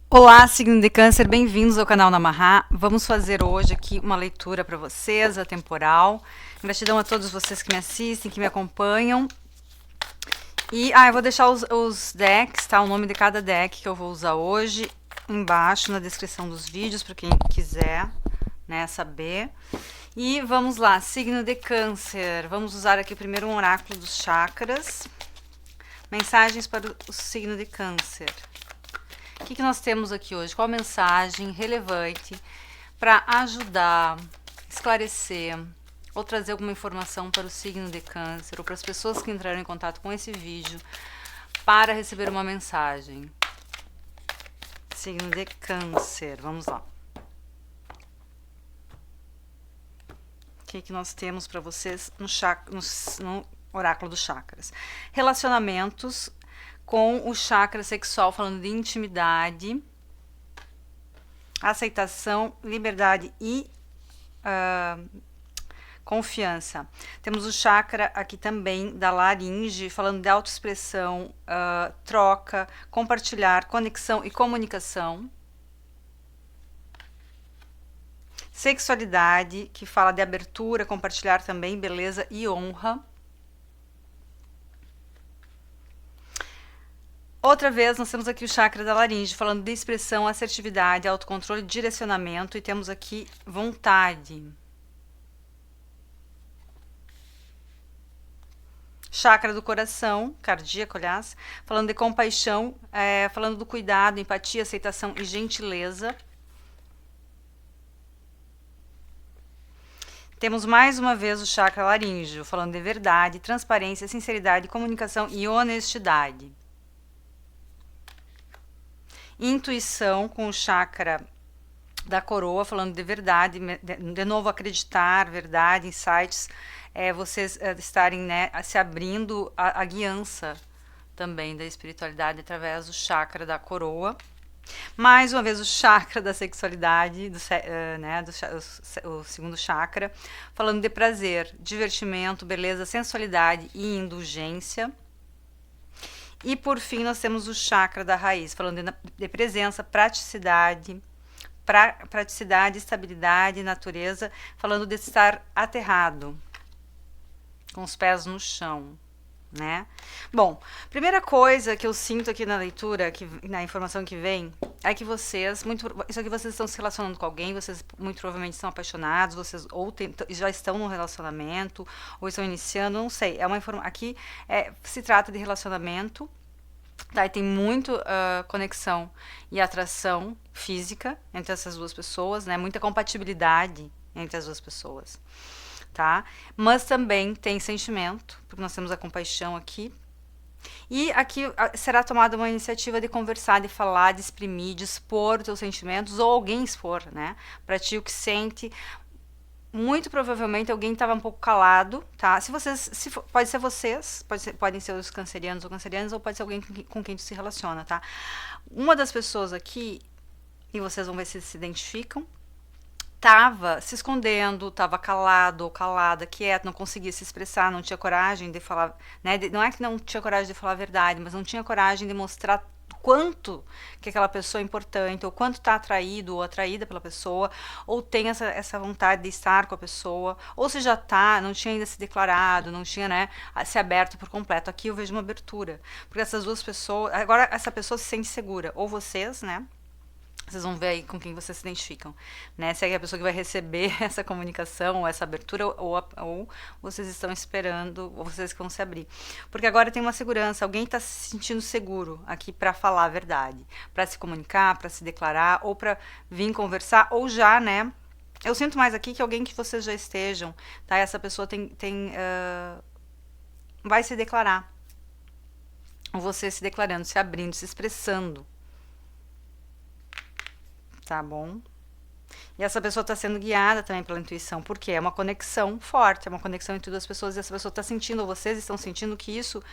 Olá, signo de Câncer, bem-vindos ao canal Namahá. Vamos fazer hoje aqui uma leitura para vocês, atemporal. Gratidão a todos vocês que me assistem, que me acompanham. E eu vou deixar os decks, tá? O nome de cada deck que eu vou usar hoje embaixo na descrição dos vídeos, para quem quiser, né, saber. E vamos lá, signo de Câncer. Vamos usar aqui primeiro um oráculo dos chakras. Mensagens para o signo de Câncer. O que nós temos aqui hoje? Qual mensagem relevante para ajudar, esclarecer ou trazer alguma informação para o signo de Câncer ou para as pessoas que entraram em contato com esse vídeo para receber uma mensagem? Signo de Câncer, vamos lá. O que nós temos para vocês no oráculo dos chakras? Relacionamentos com o chakra sexual, falando de intimidade, aceitação, liberdade e confiança. Temos o chakra aqui também da laringe, falando de autoexpressão, troca, compartilhar, conexão e comunicação. Sexualidade, que fala de abertura, compartilhar também, beleza e honra. Outra vez, nós temos aqui o chakra da laringe, falando de expressão, assertividade, autocontrole, direcionamento, e temos aqui vontade. Chakra do coração, cardíaco, aliás, falando de compaixão, falando do cuidado, empatia, aceitação e gentileza. Temos mais uma vez o chakra laríngeo, falando de verdade, transparência, sinceridade, comunicação e honestidade. Intuição com o chakra da coroa, falando de verdade, de novo acreditar, verdade, insights, vocês estarem, né, se abrindo a guiança também da espiritualidade através do chakra da coroa. Mais uma vez o chakra da sexualidade, o segundo chakra, falando de prazer, divertimento, beleza, sensualidade e indulgência. E por fim nós temos o chakra da raiz, falando de presença, praticidade, estabilidade, natureza, falando de estar aterrado, com os pés no chão, né? Bom, primeira coisa que eu sinto aqui na leitura, na informação que vem, é que vocês, isso aqui vocês estão se relacionando com alguém, vocês muito provavelmente estão apaixonados, vocês ou já estão num relacionamento, ou estão iniciando, não sei, aqui se trata de relacionamento, tá? E tem muito conexão e atração física entre essas duas pessoas, né? Muita compatibilidade entre as duas pessoas, tá? Mas também tem sentimento, porque nós temos a compaixão aqui. E aqui será tomada uma iniciativa de conversar, de falar, de exprimir, de expor os seus sentimentos, ou alguém expor, né? Pra ti o que sente. Muito provavelmente alguém estava um pouco calado, tá? Pode ser vocês, podem ser os cancerianos ou cancerianas, ou pode ser alguém com quem tu se relaciona, tá? Uma das pessoas aqui, e vocês vão ver se identificam, tava se escondendo, tava calado ou calada, quieto, não conseguia se expressar, não tinha coragem de falar, né? Não é que não tinha coragem de falar a verdade, mas não tinha coragem de mostrar quanto que aquela pessoa é importante, ou quanto está atraído ou atraída pela pessoa, ou tem essa vontade de estar com a pessoa, ou se já tá, não tinha ainda se declarado, não tinha, né, se aberto por completo. Aqui eu vejo uma abertura, porque essas duas pessoas, agora essa pessoa se sente segura, ou vocês, né, vocês vão ver aí com quem vocês se identificam, né? Se é a pessoa que vai receber essa comunicação, ou essa abertura, ou vocês estão esperando, ou vocês que vão se abrir. Porque agora tem uma segurança, alguém está se sentindo seguro aqui para falar a verdade, para se comunicar, para se declarar, ou para vir conversar, ou já, né? Eu sinto mais aqui que alguém que vocês já estejam, tá? Essa pessoa vai se declarar. Ou você se declarando, se abrindo, se expressando. Tá bom? E essa pessoa está sendo guiada também pela intuição, porque é uma conexão forte, é uma conexão entre duas pessoas, e essa pessoa está sentindo, ou vocês estão sentindo que isso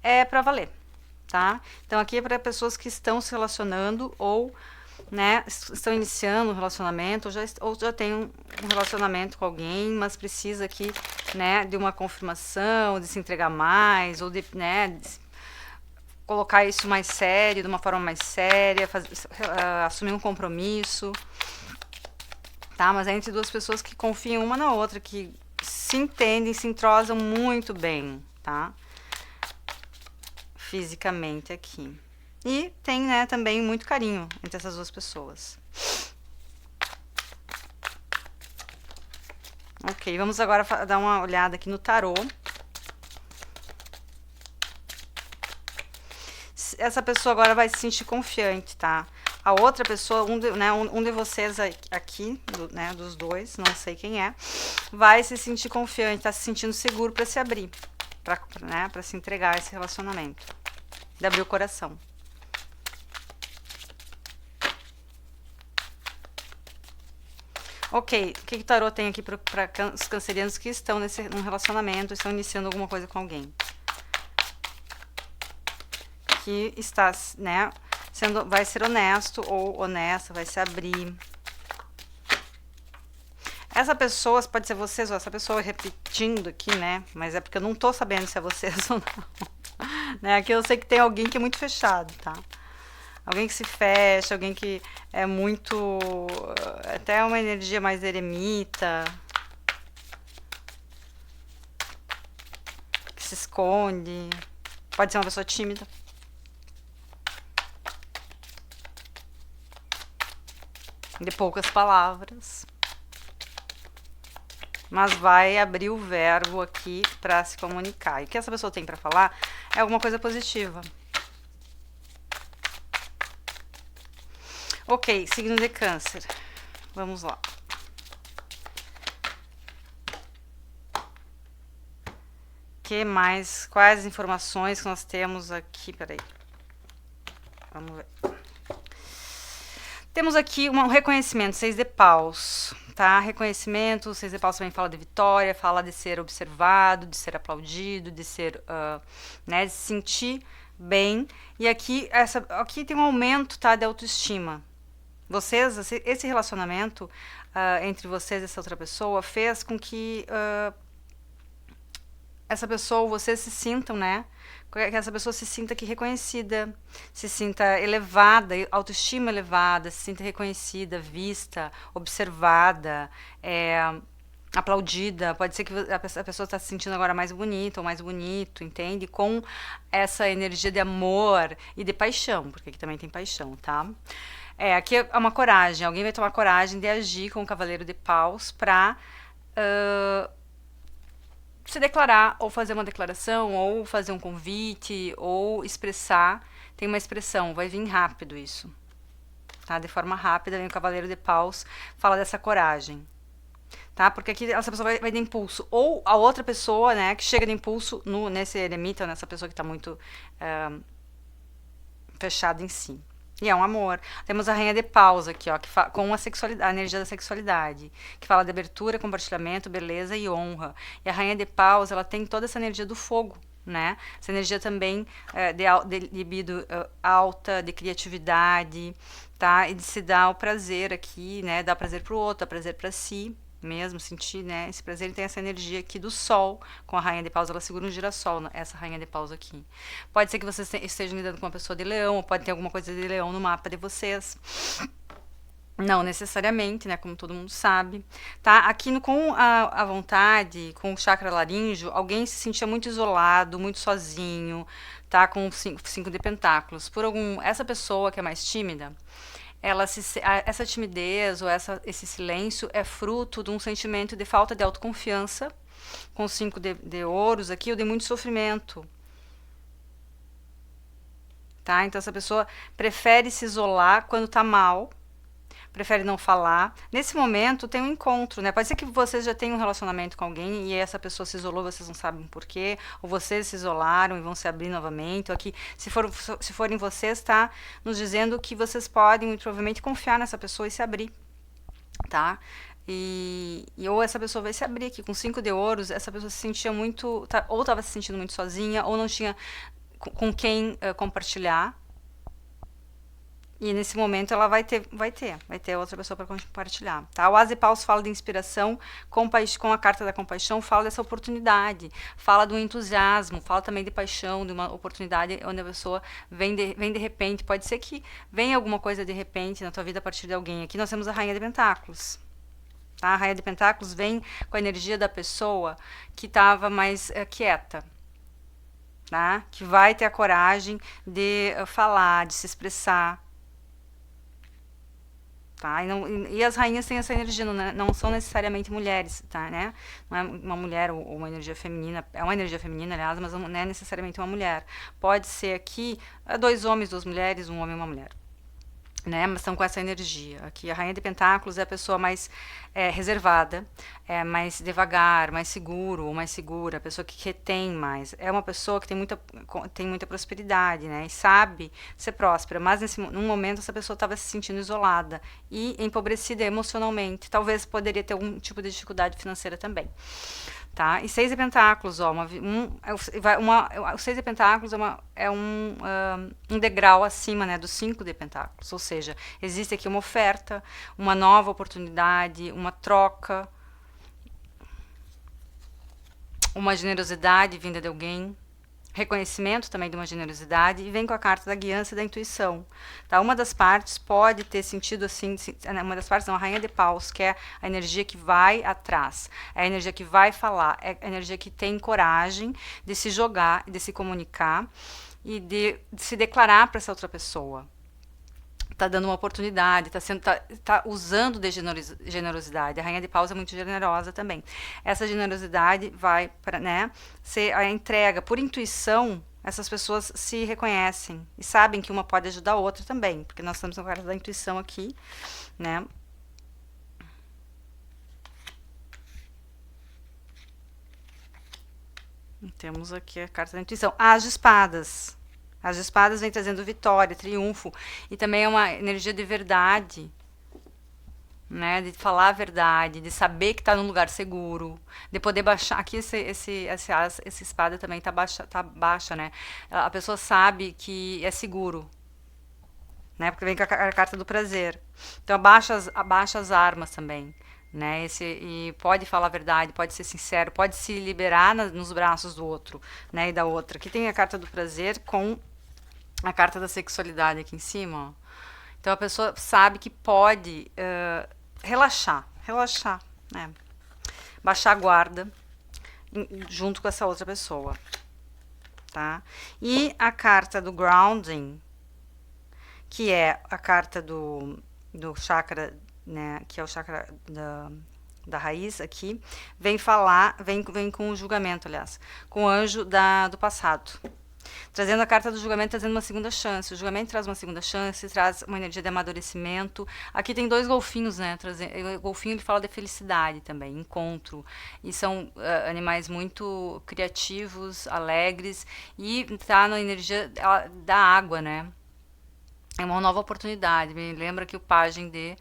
é para valer, tá? Então aqui é para pessoas que estão se relacionando, ou, né, estão iniciando um relacionamento, ou já tem um relacionamento com alguém, mas precisa aqui, né, de uma confirmação, de se entregar mais, ou de, né, colocar isso mais sério, de uma forma mais séria, assumir um compromisso, tá? Mas é entre duas pessoas que confiam uma na outra, que se entendem, se entrosam muito bem, tá? Fisicamente aqui. E tem, né, também muito carinho entre essas duas pessoas. Ok, vamos agora dar uma olhada aqui no tarô. Essa pessoa agora vai se sentir confiante, tá? A outra pessoa, um de vocês aqui, né, dos dois, não sei quem é, vai se sentir confiante, tá se sentindo seguro para se abrir, para se entregar a esse relacionamento, de abrir o coração. Ok, o que o tarô tem aqui para os cancerianos que estão num relacionamento, estão iniciando alguma coisa com alguém? Que está, né, vai ser honesto ou honesta, vai se abrir. Essa pessoa, pode ser vocês ou essa pessoa repetindo aqui, né, mas é porque eu não tô sabendo se é vocês ou não. Né, aqui eu sei que tem alguém que é muito fechado, tá? Alguém que se fecha, alguém que é muito... até uma energia mais eremita. Que se esconde. Pode ser uma pessoa tímida. De poucas palavras. Mas vai abrir o verbo aqui para se comunicar. E o que essa pessoa tem para falar é alguma coisa positiva. Ok, signo de câncer. Vamos lá. Que mais? Quais informações que nós temos aqui? Peraí. Vamos ver. Temos aqui um reconhecimento, 6 de paus, tá? Reconhecimento, 6 de paus também fala de vitória, fala de ser observado, de ser aplaudido, de ser, né, de se sentir bem. E aqui tem um aumento, tá, de autoestima. Vocês, esse relacionamento entre vocês e essa outra pessoa fez com que essa pessoa, vocês se sintam, né? Que essa pessoa se sinta aqui reconhecida, se sinta elevada, autoestima elevada, se sinta reconhecida, vista, observada, aplaudida. Pode ser que a pessoa está se sentindo agora mais bonita ou mais bonito, entende? Com essa energia de amor e de paixão, porque aqui também tem paixão, tá? Aqui é uma coragem. Alguém vai tomar coragem de agir com o Cavaleiro de Paus para se declarar, ou fazer uma declaração, ou fazer um convite, ou expressar. Tem uma expressão, vai vir rápido isso, tá? De forma rápida, vem o Cavaleiro de Paus, fala dessa coragem, tá? Porque aqui essa pessoa vai de impulso, ou a outra pessoa, né, que chega de impulso nesse eremita, nessa pessoa que está muito fechada em si. E é um amor. Temos a Rainha de Paus aqui, ó, com a energia da sexualidade, que fala de abertura, compartilhamento, beleza e honra. E a Rainha de Paus, ela tem toda essa energia do fogo, né? Essa energia também de libido alta, de criatividade, tá? E de se dar o prazer aqui, né? Dar prazer pro outro, dar prazer para si mesmo, sentir, né? Esse prazer. Ele tem essa energia aqui do sol, com a Rainha de Paus, ela segura um girassol, essa Rainha de Paus aqui. Pode ser que vocês estejam lidando com uma pessoa de leão, ou pode ter alguma coisa de leão no mapa de vocês. Não necessariamente, né, como todo mundo sabe, tá? Aqui com a vontade, com o chakra laríngeo, alguém se sentia muito isolado, muito sozinho, tá? Com 5 de pentáculos. Essa pessoa que é mais tímida, essa timidez ou esse silêncio é fruto de um sentimento de falta de autoconfiança, com 5 de ouros aqui, ou de muito sofrimento. Tá? Então essa pessoa prefere se isolar quando tá mal, prefere não falar. Nesse momento tem um encontro, né? Pode ser que vocês já tenham um relacionamento com alguém e essa pessoa se isolou, vocês não sabem por quê, ou vocês se isolaram e vão se abrir novamente. Ou aqui, se forem vocês, tá nos dizendo que vocês podem, muito provavelmente, confiar nessa pessoa e se abrir, tá? Ou essa pessoa vai se abrir aqui com 5 de ouros, essa pessoa se sentia muito, ou estava se sentindo muito sozinha, ou não tinha com quem compartilhar. E nesse momento ela vai ter outra pessoa para compartilhar, tá? O As de Paus fala de inspiração, com a carta da compaixão, fala dessa oportunidade, fala do entusiasmo, fala também de paixão, de uma oportunidade onde a pessoa vem de repente. Pode ser que venha alguma coisa de repente na tua vida a partir de alguém. Aqui nós temos a Rainha de Pentáculos. Tá? A Rainha de Pentáculos vem com a energia da pessoa que estava mais quieta, tá? Que vai ter a coragem de falar, de se expressar. Tá? E as rainhas têm essa energia, não são necessariamente mulheres, tá, né? Não é uma mulher ou uma energia feminina, é uma energia feminina, aliás, mas não é necessariamente uma mulher. Pode ser aqui 2 homens, 2 mulheres, um homem e uma mulher. Né, mas estão com essa energia. Aqui a Rainha de Pentáculos é a pessoa mais reservada, mais devagar, mais seguro ou mais segura, a pessoa que retém mais. É uma pessoa que tem muita prosperidade, né, e sabe ser próspera, mas num momento essa pessoa estava se sentindo isolada e empobrecida emocionalmente. Talvez poderia ter algum tipo de dificuldade financeira também. Tá? E 6 de Pentáculos, ó, o 6 de Pentáculos é um degrau acima, né, do 5 de Pentáculos, ou seja, existe aqui uma oferta, uma nova oportunidade, uma troca, uma generosidade vinda de alguém, reconhecimento também de uma generosidade, e vem com a carta da guiança e da intuição. Tá? Uma das partes pode ter sentido assim, uma das partes não, a Rainha de Paus, que é a energia que vai atrás, é a energia que vai falar, é a energia que tem coragem de se jogar, de se comunicar e de se declarar para essa outra pessoa. Tá dando uma oportunidade, tá usando de generosidade. A Rainha de Paus é muito generosa também. Essa generosidade vai para, né, ser a entrega por intuição. Essas pessoas se reconhecem e sabem que uma pode ajudar a outra também, porque nós estamos na carta da intuição aqui, né? Temos aqui a carta da intuição. As de Espadas. As espadas vem trazendo vitória, triunfo, e também é uma energia de verdade, né? De falar a verdade, de saber que está num lugar seguro, de poder baixar. Aqui esse espada também tá baixa, né? A pessoa sabe que é seguro, né? Porque vem com a carta do prazer. Então abaixa as armas também. Né, e pode falar a verdade, pode ser sincero, pode se liberar nos braços do outro, né, e da outra. Aqui tem a carta do prazer com a carta da sexualidade aqui em cima, ó. Então a pessoa sabe que pode relaxar, né? Baixar a guarda junto com essa outra pessoa, tá? E a carta do grounding, que é a carta do chakra, né? Que é o chakra da raiz aqui, vem com o julgamento, aliás, com o anjo do passado. Trazendo a carta do julgamento, trazendo uma segunda chance. O julgamento traz uma segunda chance, traz uma energia de amadurecimento. Aqui tem 2 golfinhos, né? O golfinho ele fala de felicidade também, encontro. E são animais muito criativos, alegres. E tá na energia da água, né? É uma nova oportunidade. Me lembra que o pajem de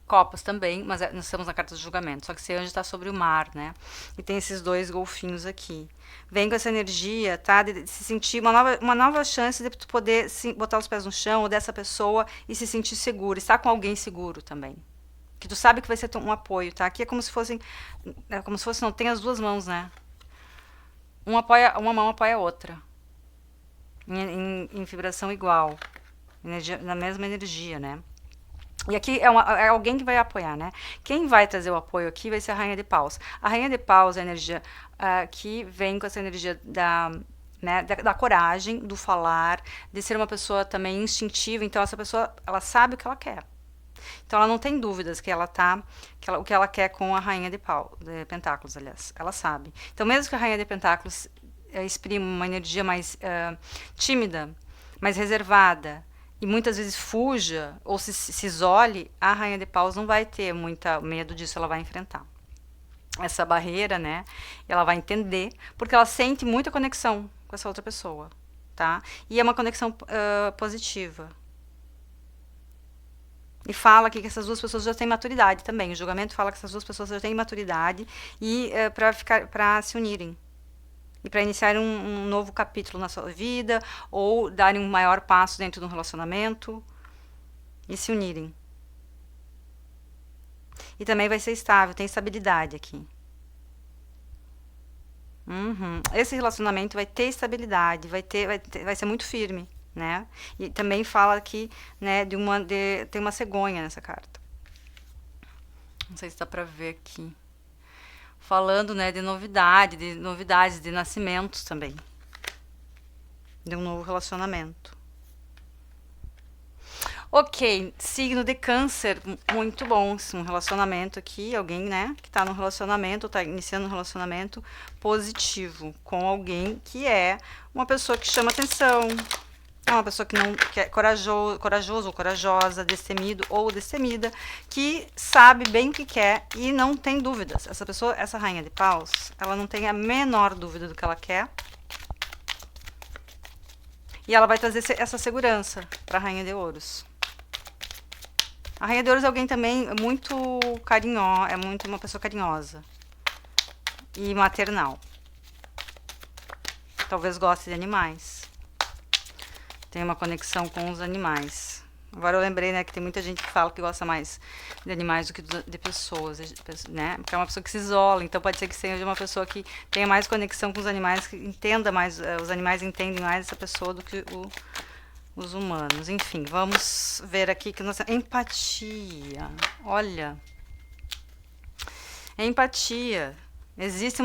copas também, mas nós estamos na carta do julgamento, só que esse anjo está sobre o mar, né? E tem esses 2 golfinhos aqui. Vem com essa energia, tá? De se sentir uma nova chance de tu poder botar os pés no chão ou dessa pessoa e se sentir seguro, estar com alguém seguro também. Que tu sabe que vai ser um apoio, tá? Aqui é como se fosse, não, tem as 2 mãos, né? Uma mão apoia a outra. Em vibração igual. Na mesma energia, né? E aqui é alguém que vai apoiar, né? Quem vai trazer o apoio aqui vai ser a Rainha de Paus. A Rainha de Paus é a energia que vem com essa energia da coragem, do falar, de ser uma pessoa também instintiva. Então, essa pessoa, ela sabe o que ela quer. Então, ela não tem dúvidas o que ela quer com a Rainha de Pentáculos, aliás. Ela sabe. Então, mesmo que a Rainha de Pentáculos exprima uma energia mais tímida, mais reservada, e muitas vezes fuja ou se isole, a Rainha de Paus não vai ter muito medo disso, ela vai enfrentar essa barreira, né? Ela vai entender, porque ela sente muita conexão com essa outra pessoa, tá? E é uma conexão positiva. E fala aqui que essas 2 pessoas já têm maturidade também. O julgamento fala que essas 2 pessoas já têm maturidade e para se unirem. E para iniciar um novo capítulo na sua vida, ou darem um maior passo dentro de um relacionamento. e se unirem. E também vai ser estável, tem estabilidade aqui. Esse relacionamento vai ter estabilidade, vai ser muito firme, né? E também fala aqui, né, tem uma cegonha nessa carta. Não sei se dá pra ver aqui. Falando, né, de novidades, de nascimentos também. De um novo relacionamento. Ok, signo de câncer, muito bom, um relacionamento aqui, alguém, né, que tá num relacionamento, tá iniciando um relacionamento positivo com alguém que é uma pessoa que chama atenção, é uma pessoa que é corajoso ou corajosa, destemido ou destemida, que sabe bem o que quer e não tem dúvidas. Essa pessoa, essa rainha de paus, ela não tem a menor dúvida do que ela quer. E ela vai trazer essa segurança para a rainha de ouros. A rainha de ouros é alguém também muito carinhosa, é muito uma pessoa carinhosa e maternal. Talvez goste de animais. Tem uma conexão com os animais. Agora eu lembrei, né, que tem muita gente que fala que gosta mais de animais do que de pessoas, né? Porque é uma pessoa que se isola, então pode ser que seja uma pessoa que tenha mais conexão com os animais, que entenda mais, os animais entendem mais essa pessoa do que os humanos. Enfim, vamos ver aqui que nossa empatia. Olha. Empatia. Existe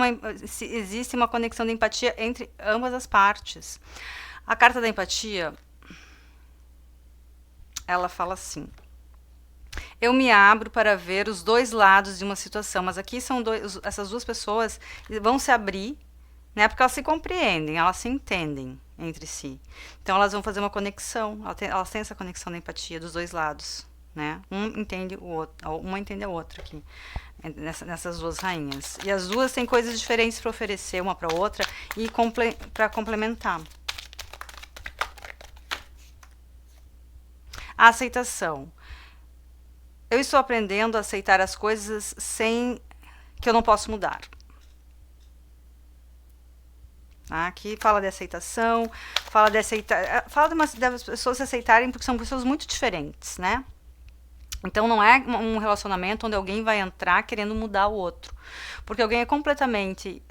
uma conexão de empatia entre ambas as partes. A carta da empatia, ela fala assim: eu me abro para ver os dois lados de uma situação, mas aqui são essas duas pessoas vão se abrir, né? Porque elas se compreendem, elas se entendem entre si. Então elas vão fazer uma conexão, elas têm essa conexão da empatia dos dois lados, né? Um entende o outro, uma entende a outra aqui, nessas duas rainhas. E as duas têm coisas diferentes para oferecer uma para outra e para complementar. A aceitação. Eu estou aprendendo a aceitar as coisas sem que eu não posso mudar. Aqui fala de aceitação, fala das pessoas se aceitarem porque são pessoas muito diferentes, né? Então não é um relacionamento onde alguém vai entrar querendo mudar o outro. Porque alguém é completamente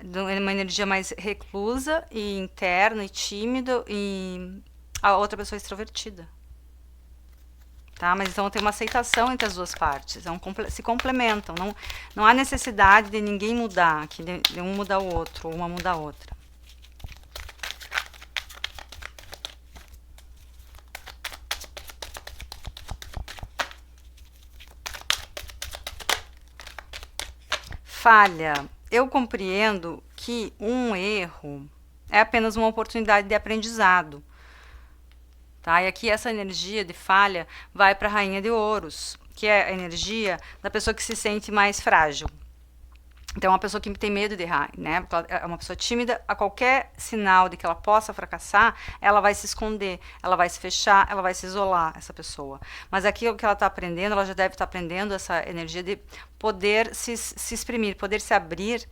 uma energia mais reclusa e interna e tímida e a outra pessoa é extrovertida. Tá? Mas então tem uma aceitação entre as duas partes, se complementam, não há necessidade de ninguém mudar, de um mudar o outro, ou uma mudar a outra. Falha. Eu compreendo que um erro é apenas uma oportunidade de aprendizado. Tá? E aqui essa energia de falha vai para a rainha de ouros, que é a energia da pessoa que se sente mais frágil. Então, é uma pessoa que tem medo de errar, né? É uma pessoa tímida, a qualquer sinal de que ela possa fracassar, ela vai se esconder, ela vai se fechar, ela vai se isolar, essa pessoa. Mas aqui o que ela está aprendendo, ela já deve estar aprendendo essa energia de poder se exprimir, poder se abrir,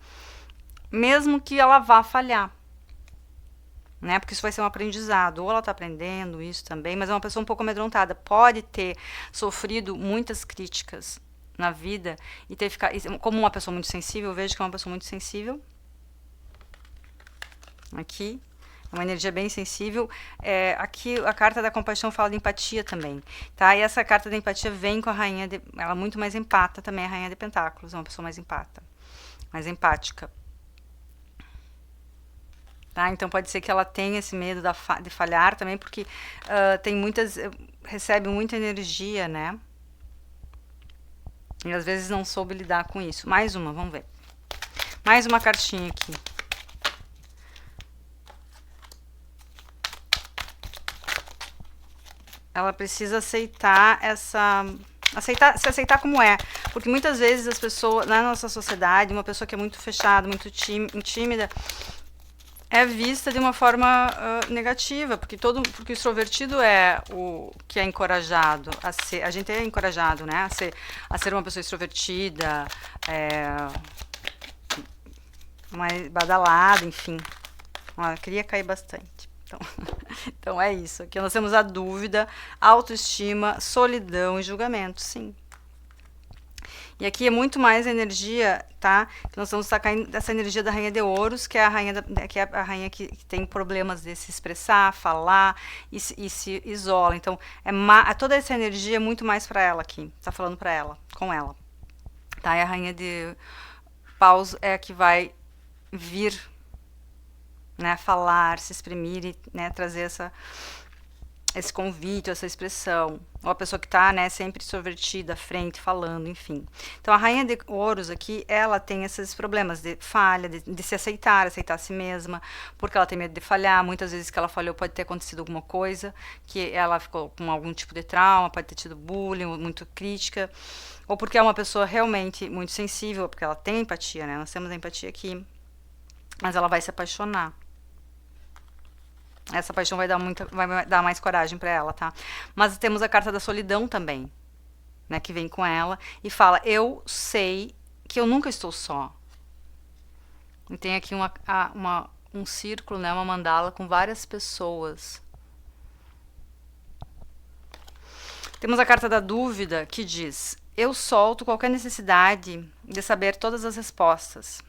mesmo que ela vá falhar. Né? Porque isso vai ser um aprendizado, ou ela está aprendendo isso também, mas é uma pessoa um pouco amedrontada, pode ter sofrido muitas críticas na vida e ter ficado, como uma pessoa muito sensível, eu vejo que é uma pessoa muito sensível, aqui, é uma energia bem sensível, aqui a carta da compaixão fala de empatia também, tá? E essa carta da empatia vem com a rainha, ela é muito mais empata também, a rainha de pentáculos, é uma pessoa mais empata, mais empática. Tá? Então pode ser que ela tenha esse medo de falhar também, porque recebe muita energia, né? E às vezes não soube lidar com isso. Mais uma, vamos ver. Mais uma cartinha aqui. Ela precisa aceitar se aceitar como é. Porque muitas vezes as pessoas, na nossa sociedade, uma pessoa que é muito fechada, muito tímida, é vista de uma forma negativa, porque o extrovertido é o que é encorajado a ser, a gente é encorajado, né, a ser uma pessoa extrovertida, mais badalada, enfim. Ela queria cair bastante. Então, Então é isso. Aqui nós temos a dúvida, autoestima, solidão e julgamento, sim. E aqui é muito mais energia, tá? Que nós vamos sacar dessa energia da Rainha de Ouros, que é a rainha, que, é a rainha que tem problemas de se expressar, falar e se isola. Então, toda essa energia é muito mais para ela aqui. Tá falando para ela, com ela. Tá? E a Rainha de Paus é a que vai vir, né? Falar, se exprimir e, né, trazer esse convite, essa expressão, ou a pessoa que está, né, sempre extrovertida, à frente, falando, enfim. Então, a Rainha de Ouros aqui, ela tem esses problemas de falha, de se aceitar a si mesma, porque ela tem medo de falhar. Muitas vezes que ela falhou pode ter acontecido alguma coisa, que ela ficou com algum tipo de trauma, pode ter tido bullying, muito crítica, ou porque é uma pessoa realmente muito sensível, porque ela tem empatia, né, nós temos a empatia aqui, mas ela vai se apaixonar. Essa paixão vai dar mais coragem para ela, tá? Mas temos a carta da solidão também, né? Que vem com ela e fala: eu sei que eu nunca estou só. E tem aqui um círculo, né? Uma mandala com várias pessoas. Temos a carta da dúvida que diz: eu solto qualquer necessidade de saber todas as respostas.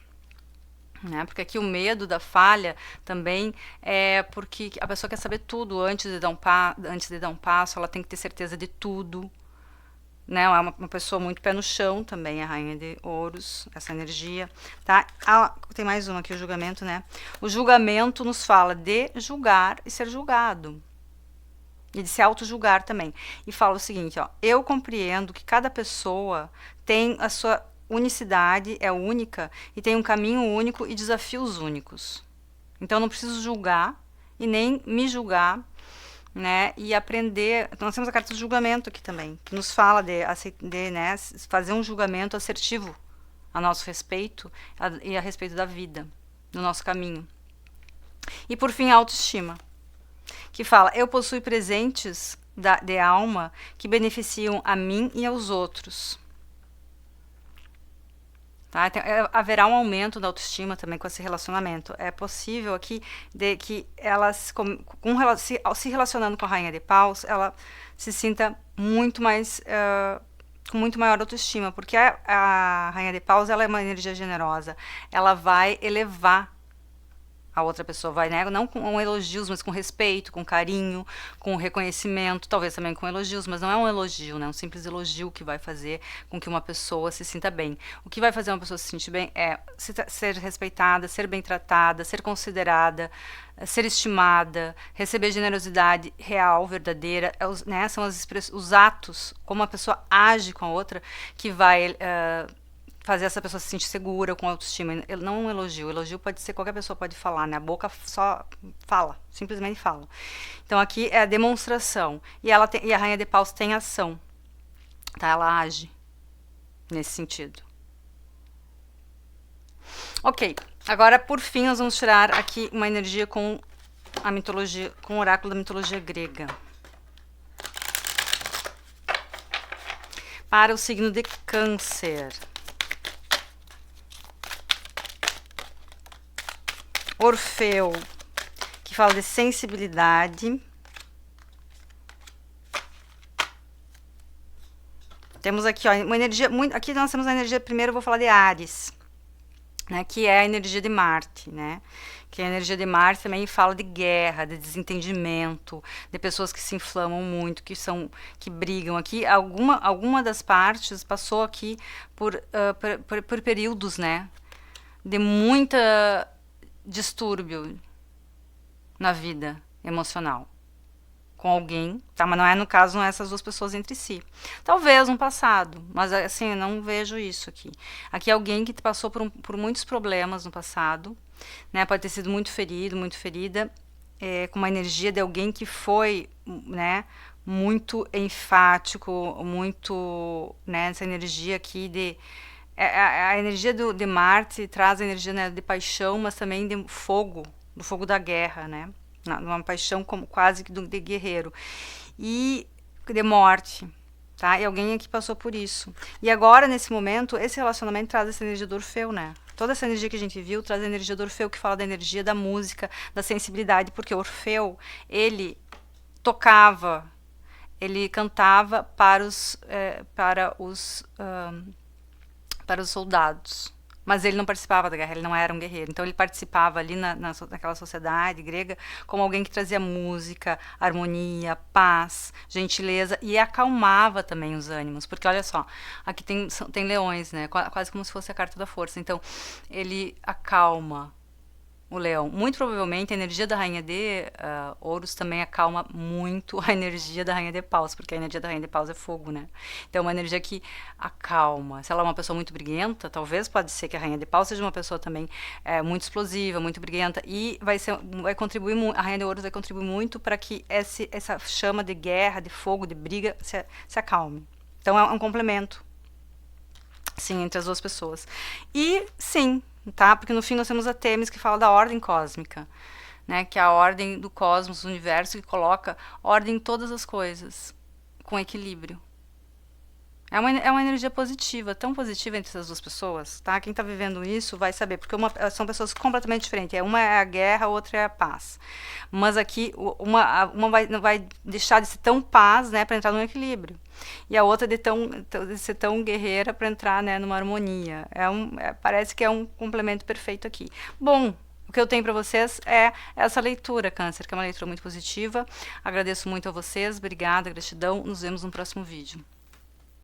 Né? Porque aqui o medo da falha também é porque a pessoa quer saber tudo antes de dar um passo, ela tem que ter certeza de tudo. Né? É uma pessoa muito pé no chão também, a Rainha de Ouros, essa energia. Tá? Tem mais uma aqui, o julgamento, né? O julgamento nos fala de julgar e ser julgado. E de se auto-julgar também. E fala o seguinte, ó: eu compreendo que cada pessoa tem a sua unicidade, é única, e tem um caminho único e desafios únicos. Então, eu não preciso julgar e nem me julgar, né? E aprender. Nós temos a carta do julgamento aqui também, que nos fala de né, fazer um julgamento assertivo a nosso respeito e a respeito da vida, do nosso caminho. E, por fim, a autoestima, que fala: eu possuo presentes de alma que beneficiam a mim e aos outros. Tá? Então, haverá um aumento da autoestima também com esse relacionamento. É possível aqui de que ela, se relacionando com a Rainha de Paus, ela se sinta muito mais, com muito maior autoestima, porque a Rainha de Paus, ela é uma energia generosa. Ela vai elevar a outra pessoa, vai, né? Não com elogios, mas com respeito, com carinho, com reconhecimento, talvez também com elogios, mas não é um elogio, né? Um simples elogio que vai fazer com que uma pessoa se sinta bem. O que vai fazer uma pessoa se sentir bem é ser respeitada, ser bem tratada, ser considerada, ser estimada, receber generosidade real, verdadeira, né? São os atos, como a pessoa age com a outra, que vai fazer essa pessoa se sentir segura, com autoestima. Não um elogio. O elogio pode ser, qualquer pessoa pode falar, né? A boca só fala, simplesmente fala. Então aqui é a demonstração. E a Rainha de Paus tem ação. Tá? Ela age nesse sentido. Ok. Agora, por fim, nós vamos tirar aqui uma energia com a mitologia, com o oráculo da mitologia grega. Para o signo de Câncer. Orfeu, que fala de sensibilidade. Temos aqui, ó, uma energia muito. Aqui nós temos a energia. Primeiro eu vou falar de Áries, né? Que é a energia de Marte, né? Que a energia de Marte também fala de guerra, de desentendimento, de pessoas que se inflamam muito, que brigam. Aqui, alguma das partes passou aqui por períodos, né? De muita distúrbio na vida emocional com alguém, tá? Mas não é, no caso, não é essas duas pessoas entre si. Talvez no passado, mas assim, eu não vejo isso aqui. Aqui é alguém que passou por muitos problemas no passado, né? Pode ter sido muito ferido, muito ferida, com uma energia de alguém que foi, né, muito enfático, muito, né, essa energia aqui de a energia de Marte traz a energia, né, de paixão, mas também de fogo, do fogo da guerra, né? Uma paixão como quase que de guerreiro. E de morte, tá? E alguém aqui passou por isso. E agora, nesse momento, esse relacionamento traz essa energia do Orfeu, né? Toda essa energia que a gente viu traz a energia do Orfeu, que fala da energia da música, da sensibilidade, porque o Orfeu, ele tocava, ele cantava para os soldados, mas ele não participava da guerra, ele não era um guerreiro. Então ele participava ali naquela sociedade grega como alguém que trazia música, harmonia, paz, gentileza e acalmava também os ânimos. Porque olha só, aqui tem leões, né? Quase como se fosse a carta da força. Então ele acalma o leão. Muito provavelmente a energia da rainha de ouros também acalma muito a energia da rainha de paus, porque a energia da rainha de paus é fogo, né? Então é uma energia que acalma. Se ela é uma pessoa muito briguenta, talvez pode ser que a rainha de paus seja uma pessoa também muito explosiva, muito briguenta, e vai contribuir, a rainha de ouros vai contribuir muito para que essa chama de guerra, de fogo, de briga se acalme. Então é um complemento, sim, entre as duas pessoas. E sim, tá? Porque no fim nós temos a Têmis, que fala da ordem cósmica, né? Que é a ordem do cosmos, do universo, que coloca ordem em todas as coisas, com equilíbrio. É uma energia positiva, tão positiva entre essas duas pessoas, tá? Quem tá vivendo isso vai saber, porque são pessoas completamente diferentes. Uma é a guerra, a outra é a paz. Mas aqui, uma vai deixar de ser tão paz, né, para entrar num equilíbrio. E a outra de ser tão guerreira para entrar, né, numa harmonia. Parece que é um complemento perfeito aqui. Bom, o que eu tenho para vocês é essa leitura, Câncer, que é uma leitura muito positiva. Agradeço muito a vocês, obrigada, gratidão. Nos vemos no próximo vídeo.